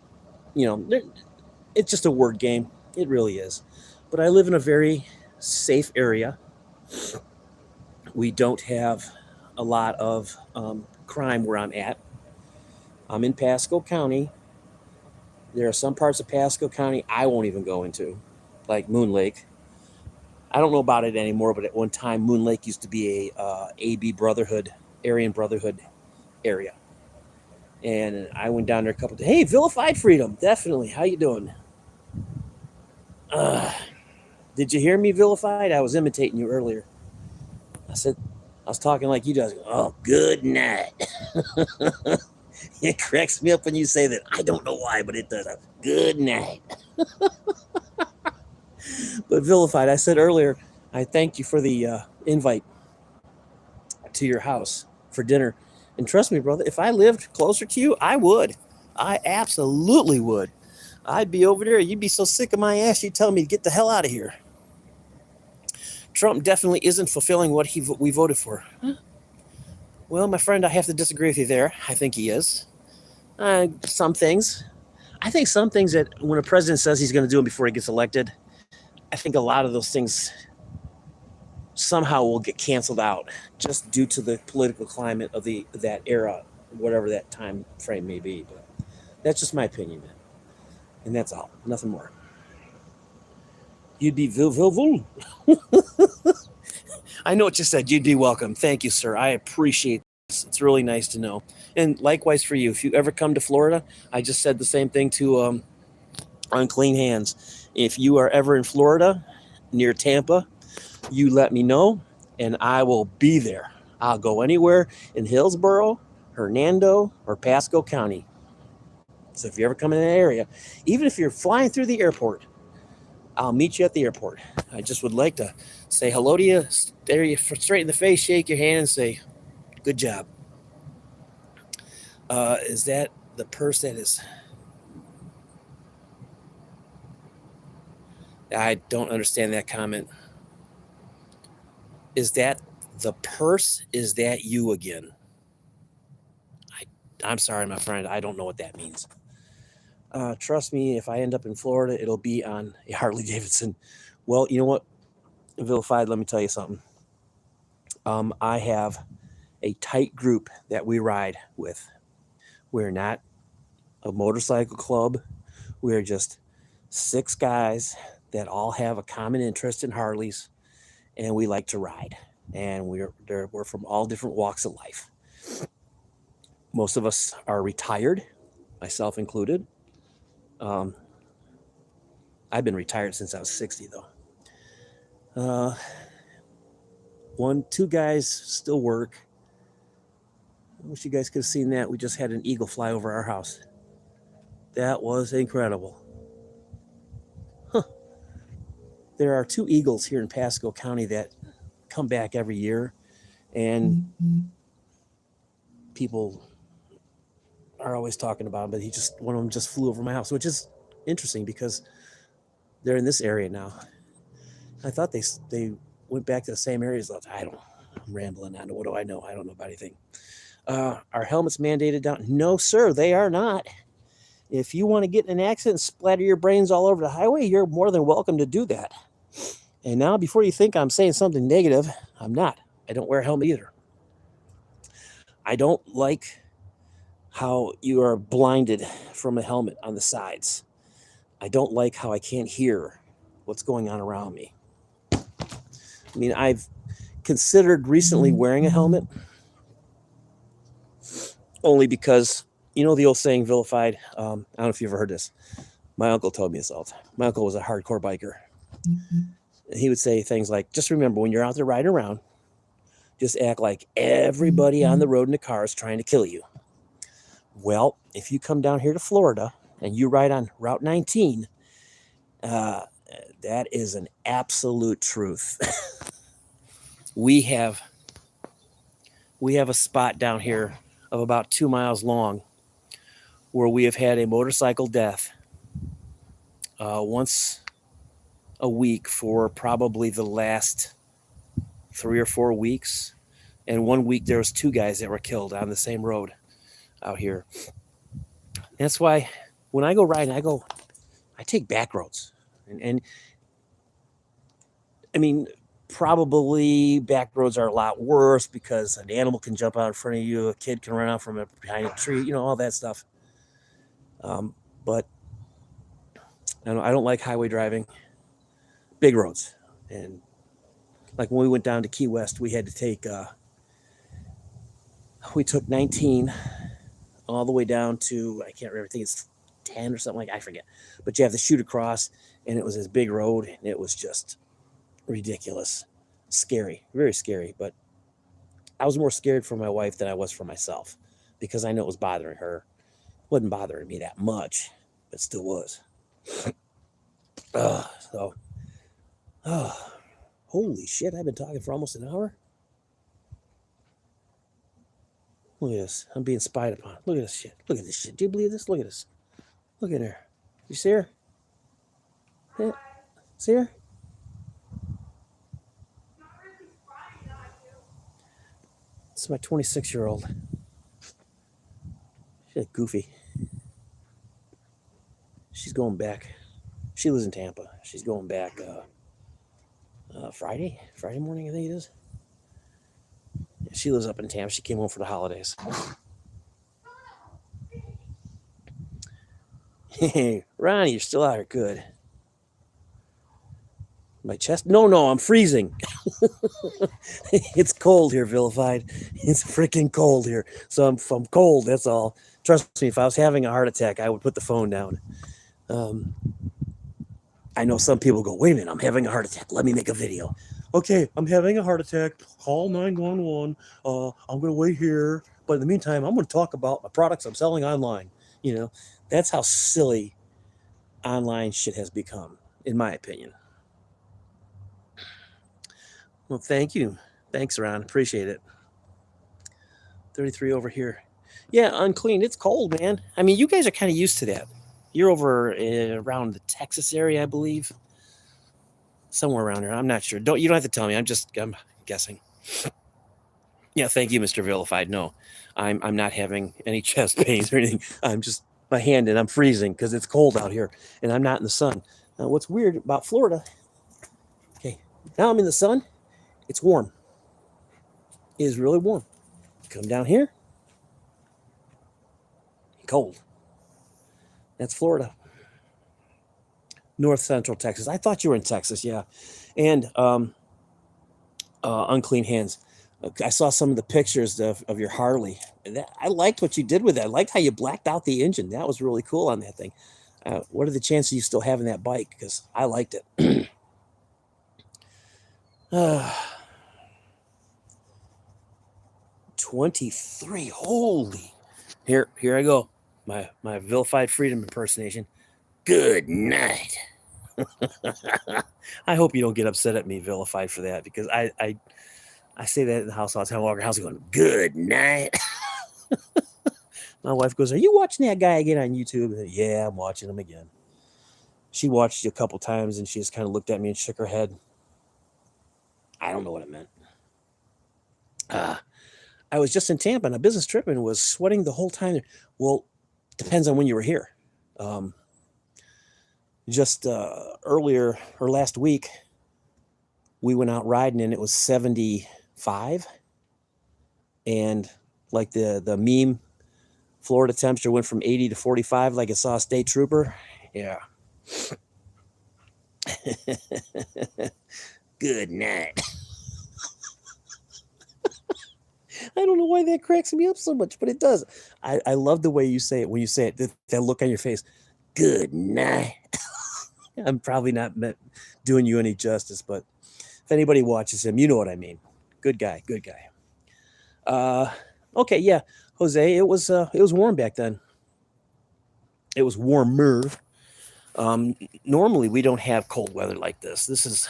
it's just a word game. It really is. But I live in a very safe area. We don't have a lot of crime where I'm at. I'm in Pasco County. There are some parts of Pasco County I won't even go into, like Moon Lake. I don't know about it anymore, but at one time, Moon Lake used to be a AB Brotherhood, Aryan Brotherhood area. And I went down there a couple of days. Hey, Vilified Freedom, definitely. How you doing? Did you hear me, Vilified? I was imitating you earlier. I was talking like you guys. Oh, good night. It cracks me up when you say that. I don't know why, but it does. Good night. But Vilified, I said earlier, I thank you for the invite to your house for dinner. And trust me, brother, if I lived closer to you, I would. I absolutely would. I'd be over there. You'd be so sick of my ass, you'd tell me to get the hell out of here. Trump definitely isn't fulfilling what we voted for. Huh? Well, my friend, I have to disagree with you there. I think he is. Some things. I think some things that when a president says he's going to do them before he gets elected, I think a lot of those things somehow will get canceled out just due to the political climate of that era, whatever that time frame may be. But that's just my opinion, man. And that's all. Nothing more. You'd be vil. I know what you said. You'd be welcome. Thank you, sir. I appreciate this. It's really nice to know. And likewise for you. If you ever come to Florida, I just said the same thing to Unclean Hands. If you are ever in Florida, near Tampa, you let me know, and I will be there. I'll go anywhere in Hillsborough, Hernando, or Pasco County. So if you ever come in that area, even if you're flying through the airport, I'll meet you at the airport. I just would like to say hello to you, stare you straight in the face, shake your hand, and say, good job. Is that the purse that is... I don't understand that comment. Is that the purse? Is that you again? I'm sorry, my friend. I don't know what that means. Trust me, if I end up in Florida, it'll be on a Harley Davidson. Well, you know what, Vilified, let me tell you something. I have a tight group that we ride with. We're not a motorcycle club. We're just 6 guys that all have a common interest in Harleys, and we like to ride. And we're from all different walks of life. Most of us are retired, myself included. I've been retired since I was 60, though. 2 guys still work. I wish you guys could have seen that. We just had an eagle fly over our house. That was incredible. Huh. There are 2 eagles here in Pasco County that come back every year. and people are always talking about him, but one of them just flew over my house, which is interesting because they're in this area now. I thought they went back to the same areas. I'm rambling on. What do I know? I don't know about anything. Are helmets mandated down? No, sir, they are not. If you want to get in an accident and splatter your brains all over the highway, you're more than welcome to do that. And now, before you think I'm saying something negative, I'm not. I don't wear a helmet either. I don't like how you are blinded from a helmet on the sides. I don't like how I can't hear what's going on around me. I mean, I've considered recently wearing a helmet only because, you know, the old saying, vilified. I don't know if you ever heard this. My uncle told me this all the time. My uncle was a hardcore biker. And he would say things like, just remember, when you're out there riding around, just act like everybody on the road in the car is trying to kill you. Well, if you come down here to Florida and you ride on Route 19, that is an absolute truth. We have a spot down here of about 2 miles long where we have had a motorcycle death once a week for probably the last 3 or 4 weeks. And 1 week there was 2 guys that were killed on the same road out here. That's why when I go riding, I take back roads. And I mean, probably back roads are a lot worse because an animal can jump out in front of you, a kid can run out from behind a tree, you know, all that stuff. But I don't like highway driving, big roads. And like when we went down to Key West, we had to take, we took 19 all the way down to, I can't remember, I think it's 10 or something like, I forget. But you have to shoot across, and it was this big road, and it was just ridiculous, scary, very scary. But I was more scared for my wife than I was for myself because I know it was bothering her. It wasn't bothering me that much, but still was. Holy shit, I've been talking for almost an hour. Look at this. I'm being spied upon. Look at this shit. Look at this shit. Do you believe this? Look at this. Look at her. You see her? Yeah. See her? This is my 26-year-old. She's goofy. She's going back. She lives in Tampa. She's going back Friday morning, I think it is. She lives up in Tampa. She came home for the holidays. Hey, Ronnie, you're still out here. Good. My chest? No, I'm freezing. It's cold here, vilified. It's freaking cold here. So I'm cold, that's all. Trust me, if I was having a heart attack, I would put the phone down. I know some people go, wait a minute, I'm having a heart attack. Let me make a video. Okay, I'm having a heart attack. Call 911. I'm going to wait here. But in the meantime, I'm going to talk about my products I'm selling online. You know, that's how silly online shit has become, in my opinion. Well, thank you. Thanks, Ron. Appreciate it. 33 over here. Yeah, unclean. It's cold, man. I mean, you guys are kind of used to that. You're over around the Texas area, I believe. Somewhere around here. I'm not sure. You don't have to tell me. I'm guessing. Yeah, thank you, Mr. Vilified. No, I'm not having any chest pains or anything. I'm just my hand and I'm freezing because it's cold out here and I'm not in the sun. Now, what's weird about Florida? Okay, now I'm in the sun. It's warm. It is really warm. Come down here. Cold. That's Florida. North Central Texas. I thought you were in Texas, yeah. And unclean hands. I saw some of the pictures of your Harley. I liked what you did with that. I liked how you blacked out the engine. That was really cool on that thing. What are the chances you still having that bike? Because I liked it. 23. Holy. Here I go. My vilified freedom impersonation. Good night. I hope you don't get upset at me, vilified, for that, because I I say that in the house all the time. I walk around the house going, good night. My wife goes, are you watching that guy again on YouTube? And, yeah, I'm watching him again. She watched it a couple times and she just kind of looked at me and shook her head. I don't know what it meant. I was just in Tampa on a business trip and was sweating the whole time. Well, depends on when you were here. Just earlier or last week, we went out riding and it was 75. And like the meme, Florida temperature went from 80 to 45 like it saw a state trooper. Yeah. Good night. I don't know why that cracks me up so much, but it does. I love the way you say it when you say it, that look on your face. Good night. I'm probably not doing you any justice, but if anybody watches him, you know what I mean. Good guy, good guy. Okay, yeah, Jose, it was warm back then. It was warmer. Normally we don't have cold weather like this. This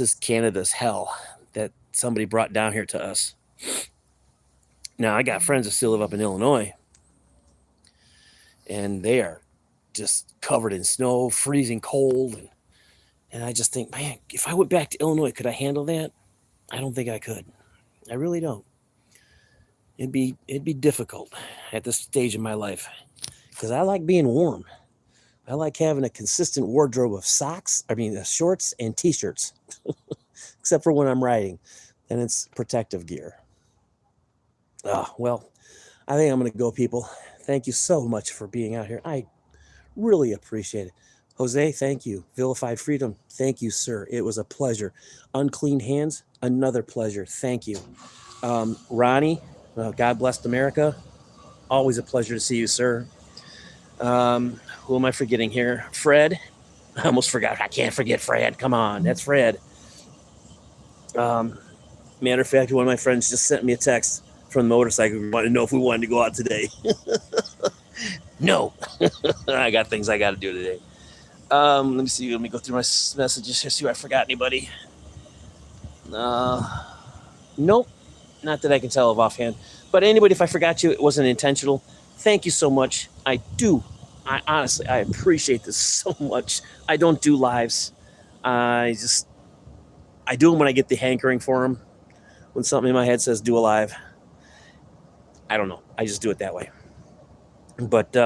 is Canada's hell that somebody brought down here to us. Now I got friends that still live up in Illinois, and they are just covered in snow, freezing cold, and I just think, man, if I went back to Illinois, could I handle that? I don't think I could. I really don't. It'd be difficult at this stage in my life because I like being warm. I like having a consistent wardrobe of shorts and t-shirts, except for when I'm riding, then it's protective gear. Well, I think I'm going to go, people. Thank you so much for being out here. I really appreciate it. Jose, thank you. Vilified Freedom, thank you, sir. It was a pleasure. Unclean Hands, another pleasure. Thank you. Ronnie, God bless America. Always a pleasure to see you, sir. Who am I forgetting here? Fred. I almost forgot. I can't forget Fred. Come on, that's Fred. Matter of fact, one of my friends just sent me a text from the motorcycle. We wanted to know if we wanted to go out today. No. I got things I got to do today. Let me see. Let me go through my messages here, see if I forgot anybody. Nope. Not that I can tell of offhand. But anybody, if I forgot you, it wasn't intentional. Thank you so much. I honestly, I appreciate this so much. I don't do lives. I do them when I get the hankering for them. When something in my head says do a live. I don't know. I just do it that way. But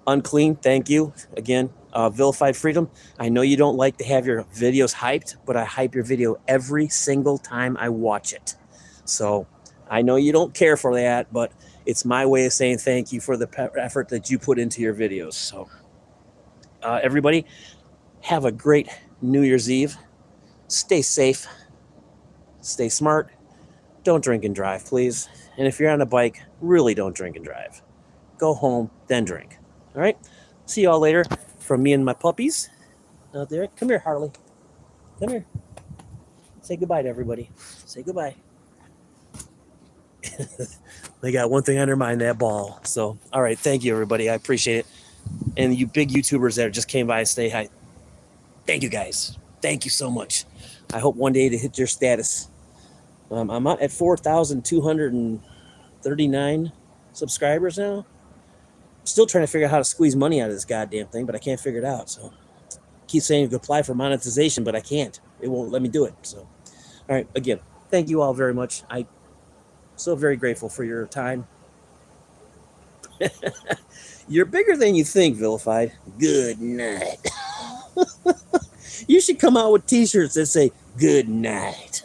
Unclean, thank you. Again, Vilified Freedom. I know you don't like to have your videos hyped, but I hype your video every single time I watch it. So I know you don't care for that, but it's my way of saying thank you for the effort that you put into your videos. So everybody, have a great New Year's Eve. Stay safe. Stay smart. Don't drink and drive, please. And if you're on a bike, really don't drink and drive. Go home, then drink. All right? See you all later. From me and my puppies out there. Come here, Harley. Come here. Say goodbye to everybody. Say goodbye. They got one thing on their mind, that ball. So, all right. Thank you, everybody. I appreciate it. And you big YouTubers that just came by and say hi. Thank you, guys. Thank you so much. I hope one day to hit your status. I'm at 4,239 subscribers now. Still trying to figure out how to squeeze money out of this goddamn thing, but I can't figure it out. So keep saying you can apply for monetization, but I can't. It won't let me do it. So, all right. Again, thank you all very much. I'm so very grateful for your time. You're bigger than you think, Vilified. Good night. You should come out with t-shirts that say good night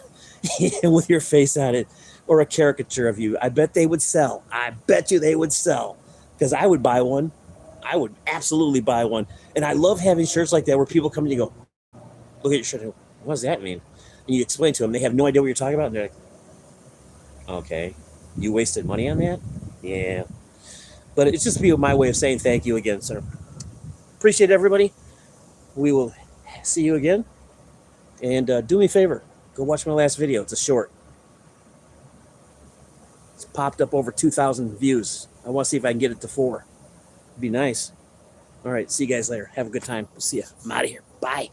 with your face on it or a caricature of you. I bet they would sell. I bet you they would sell because I would buy one. I would absolutely buy one. And I love having shirts like that where people come and you go, look at your shirt. What does that mean? And you explain to them. They have no idea what you're talking about. And they're like, okay, you wasted money on that? Yeah. But it's just my way of saying thank you again, sir. Appreciate everybody. We will see you again. And do me a favor. Go watch my last video. It's a short. It's popped up over 2,000 views. I want to see if I can get it to 4. It'd be nice. All right. See you guys later. Have a good time. We'll see you. I'm out of here. Bye.